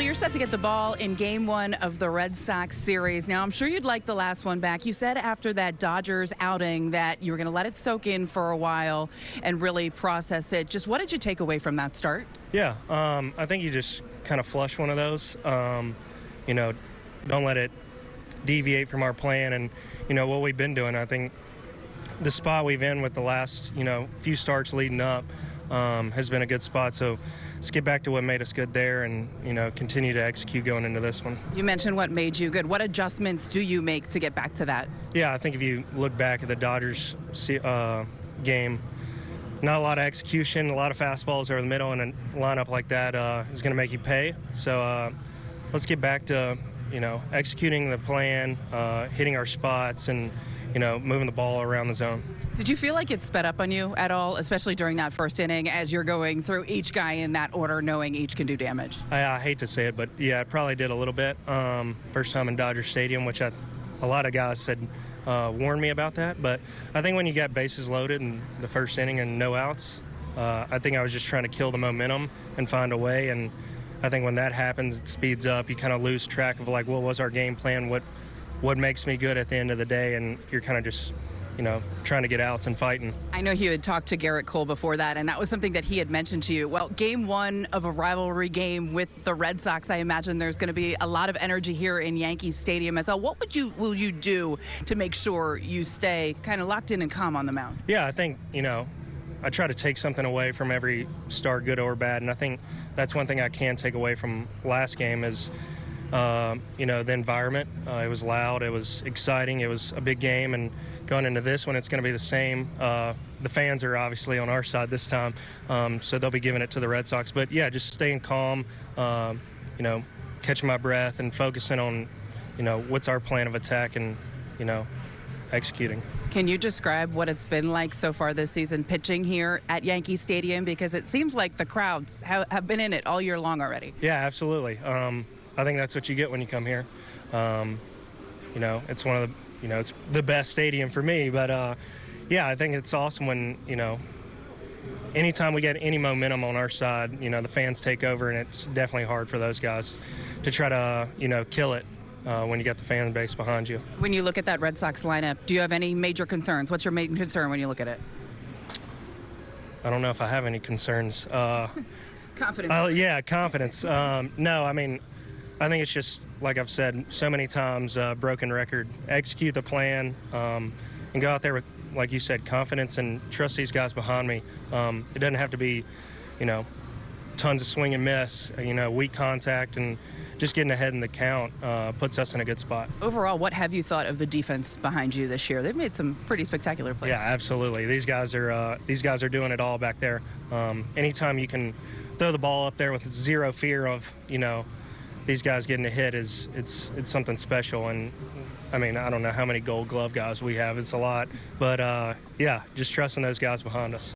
Billy, you're set to get the ball in Game 1 of the Red Sox series. Now, I'm sure you'd like the last one back. You said after that Dodgers outing that you were going to let it soak in for a while and really process it. Just what did you take away from that start? Yeah, I think you just kind of flush one of those. Don't let it deviate from our plan and, what we've been doing. I think the spot we've in with the last, few starts leading up has been a good spot. So let's get back to what made us good there and, continue to execute going into this one. You mentioned what made you good. What adjustments do you make to get back to that? Yeah, I think if you look back at the Dodgers game, not a lot of execution, a lot of fastballs over the middle, and a lineup like that is going to make you pay. So let's get back to, executing the plan, hitting our spots, and, moving the ball around the zone. Did you feel like it sped up on you at all, especially during that first inning as you're going through each guy in that order, knowing each can do damage? I hate to say it, but yeah, it probably did a little bit. First time in Dodger Stadium, which a lot of guys said warned me about that. But I think when you got bases loaded in the first inning and no outs, I think I was just trying to kill the momentum and find a way. And I think when that happens, it speeds up. You kind of lose track of like, what was our game plan? What makes me good at the end of the day? And you're kind of just trying to get outs and fighting. I know you had talked to Garrett Cole before that, and that was something that he had mentioned to you. Well, Game 1 of a rivalry game with the Red Sox, I imagine there's going to be a lot of energy here in Yankee Stadium as well. What will you do to make sure you stay kind of locked in and calm on the mound? Yeah, I think, I try to take something away from every start, good or bad, and I think that's one thing I can take away from last game is the environment. It was loud, it was exciting, it was a big game, and going into this one, it's going to be the same. The fans are obviously on our side this time, so they'll be giving it to the Red Sox. But yeah, just staying calm, catching my breath and focusing on, what's our plan of attack and, executing. Can you describe what it's been like so far this season pitching here at Yankee Stadium? Because it seems like the crowds have been in it all year long already. Yeah, absolutely. I think that's what you get when you come here. It's one of the it's the best stadium for me, but yeah, I think it's awesome when, anytime we get any momentum on our side, the fans take over, and it's definitely hard for those guys to try to, kill it when you got the fan base behind you. When you look at that Red Sox lineup, do you have any major concerns? What's your main concern when you look at it? I don't know if I have any concerns. Confidence. Yeah, confidence. No, I mean, I think it's just, like I've said so many times, broken record. Execute the plan and go out there with, like you said, confidence and trust these guys behind me. It doesn't have to be, tons of swing and miss, weak contact, and just getting ahead in the count puts us in a good spot. Overall, what have you thought of the defense behind you this year? They've made some pretty spectacular plays. Yeah, absolutely. These guys are doing it all back there. Anytime you can throw the ball up there with zero fear of, these guys getting a hit it's something special. And I mean, I don't know how many Gold Glove guys we have. It's a lot, but yeah, just trusting those guys behind us.